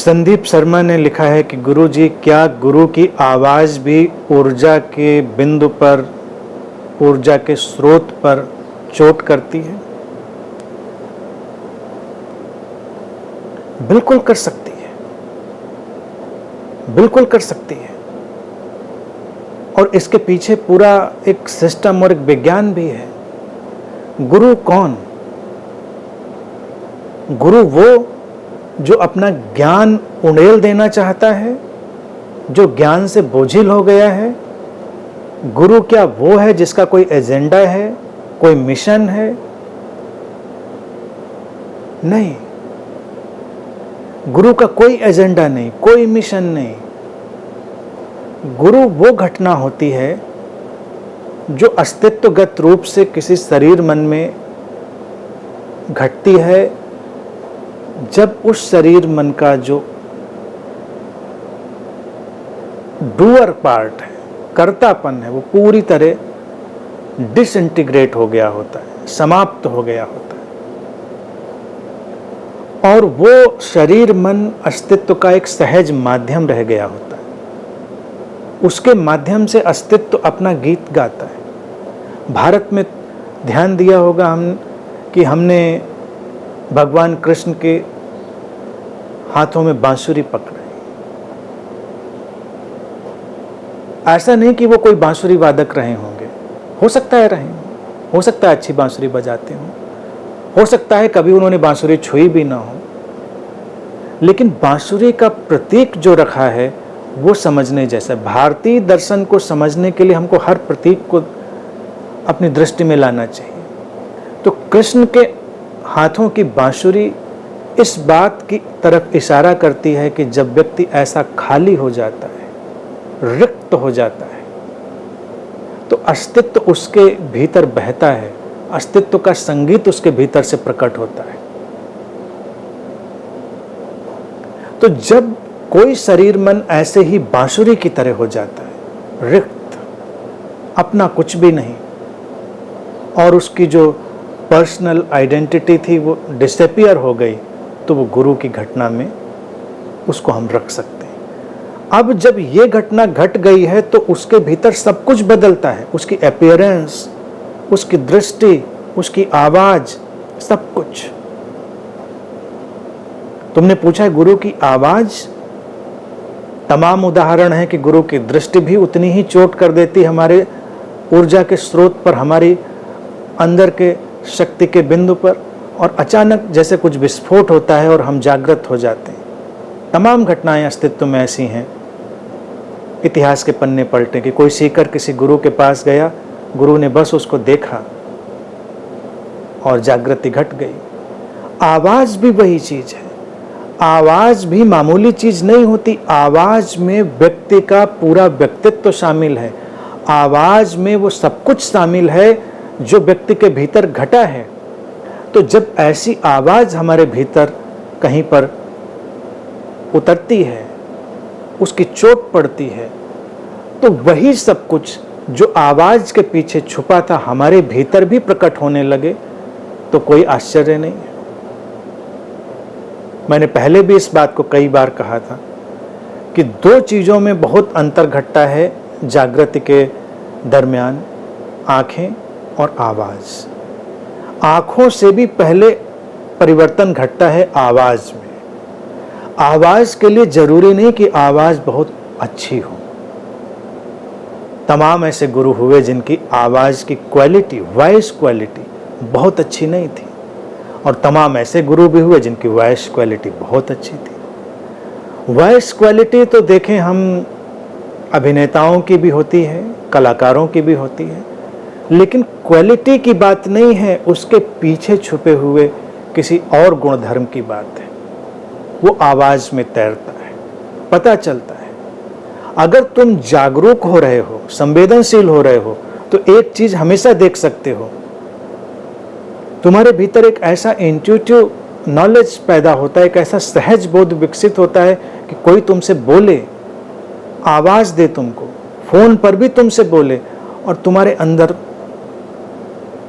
संदीप शर्मा ने लिखा है कि गुरु जी, क्या गुरु की आवाज़ भी ऊर्जा के बिंदु पर, ऊर्जा के स्रोत पर चोट करती है? बिल्कुल कर सकती है, बिल्कुल कर सकती है। और इसके पीछे पूरा एक सिस्टम और एक विज्ञान भी है। गुरु कौन? गुरु वो जो अपना ज्ञान उड़ेल देना चाहता है, जो ज्ञान से बोझिल हो गया है। गुरु क्या वो है जिसका कोई एजेंडा है, कोई मिशन है? नहीं, गुरु का कोई एजेंडा नहीं, कोई मिशन नहीं। गुरु वो घटना होती है जो अस्तित्वगत रूप से किसी शरीर मन में घटती है, जब उस शरीर मन का जो डूअर पार्ट है, कर्तापन है, वो पूरी तरह डिसइंटीग्रेट हो गया होता है, समाप्त हो गया होता है, और वो शरीर मन अस्तित्व का एक सहज माध्यम रह गया होता है। उसके माध्यम से अस्तित्व अपना गीत गाता है। भारत में ध्यान दिया होगा हम कि हमने भगवान कृष्ण के हाथों में बांसुरी पकड़ाई। ऐसा नहीं कि वो कोई बांसुरी वादक रहे होंगे, हो सकता है रहे, हो सकता है अच्छी बांसुरी बजाते हों, हो सकता है कभी उन्होंने बांसुरी छुई भी ना हो, लेकिन बांसुरी का प्रतीक जो रखा है वो समझने जैसा। भारतीय दर्शन को समझने के लिए हमको हर प्रतीक को अपनी दृष्टि में लाना चाहिए। तो कृष्ण के हाथों की बांसुरी इस बात की तरफ इशारा करती है कि जब व्यक्ति ऐसा खाली हो जाता है, रिक्त हो जाता है, तो अस्तित्व उसके भीतर बहता है, अस्तित्व का संगीत उसके भीतर से प्रकट होता है। तो जब कोई शरीर मन ऐसे ही बांसुरी की तरह हो जाता है, रिक्त, अपना कुछ भी नहीं, और उसकी जो पर्सनल आइडेंटिटी थी वो डिसअपीयर हो गई, तो वो गुरु की घटना में उसको हम रख सकते हैं। अब जब ये घटना घट गई है तो उसके भीतर सब कुछ बदलता है, उसकी अपीयरेंस, उसकी दृष्टि, उसकी आवाज, सब कुछ। तुमने पूछा है गुरु की आवाज, तमाम उदाहरण है कि गुरु की दृष्टि भी उतनी ही चोट कर देती हमारे ऊर्जा के स्रोत पर, हमारी अंदर के शक्ति के बिंदु पर, और अचानक जैसे कुछ विस्फोट होता है और हम जागृत हो जाते हैं। तमाम घटनाएं अस्तित्व में ऐसी हैं, इतिहास के पन्ने पलटे कि कोई सीकर किसी गुरु के पास गया, गुरु ने बस उसको देखा और जागृति घट गई। आवाज भी वही चीज है। आवाज भी मामूली चीज नहीं होती। आवाज में व्यक्ति का पूरा व्यक्तित्व शामिल है। आवाज में वो सब कुछ शामिल है जो व्यक्ति के भीतर घटा है। तो जब ऐसी आवाज हमारे भीतर कहीं पर उतरती है, उसकी चोट पड़ती है, तो वही सब कुछ जो आवाज के पीछे छुपा था हमारे भीतर भी प्रकट होने लगे, तो कोई आश्चर्य नहीं है। मैंने पहले भी इस बात को कई बार कहा था कि दो चीज़ों में बहुत अंतर घटता है जागृति के दरमियान, आँखें और आवाज़। आँखों से भी पहले परिवर्तन घटता है आवाज़ में। आवाज़ के लिए ज़रूरी नहीं कि आवाज़ बहुत अच्छी हो। तमाम ऐसे गुरु हुए जिनकी आवाज़ की क्वालिटी, वॉइस क्वालिटी बहुत अच्छी नहीं थी, और तमाम ऐसे गुरु भी हुए जिनकी वॉइस क्वालिटी बहुत अच्छी थी। वॉइस क्वालिटी तो देखें हम, अभिनेताओं की भी होती है, कलाकारों की भी होती है, लेकिन क्वालिटी की बात नहीं है, उसके पीछे छुपे हुए किसी और गुणधर्म की बात है। वो आवाज़ में तैरता है, पता चलता है। अगर तुम जागरूक हो रहे हो, संवेदनशील हो रहे हो, तो एक चीज़ हमेशा देख सकते हो, तुम्हारे भीतर एक ऐसा इंट्यूटिव नॉलेज पैदा होता है, एक ऐसा सहज बोध विकसित होता है कि कोई तुमसे बोले, आवाज़ दे तुमको, फ़ोन पर भी तुमसे बोले, और तुम्हारे अंदर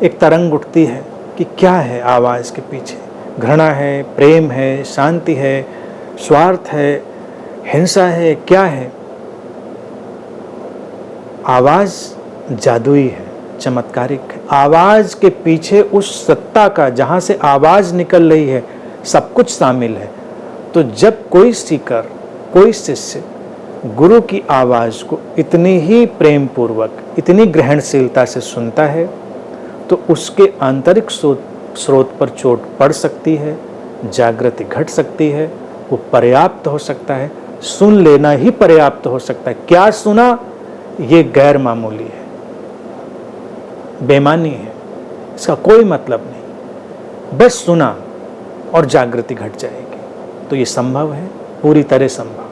एक तरंग उठती है कि क्या है आवाज़ के पीछे। घृणा है, प्रेम है, शांति है, स्वार्थ है, हिंसा है, क्या है? आवाज जादुई है, चमत्कारिक है। आवाज के पीछे उस सत्ता का, जहां से आवाज निकल रही है, सब कुछ शामिल है। तो जब कोई सीकर, कोई शिष्य गुरु की आवाज को इतनी ही प्रेम पूर्वक, इतनी ग्रहणशीलता से सुनता है, तो उसके आंतरिक स्रोत पर चोट पड़ सकती है, जागृति घट सकती है, वो पर्याप्त हो सकता है, सुन लेना ही पर्याप्त हो सकता है। क्या सुना, ये गैर मामूली है, बेमानी है, इसका कोई मतलब नहीं, बस सुना और जागृति घट जाएगी। तो ये संभव है, पूरी तरह संभव है।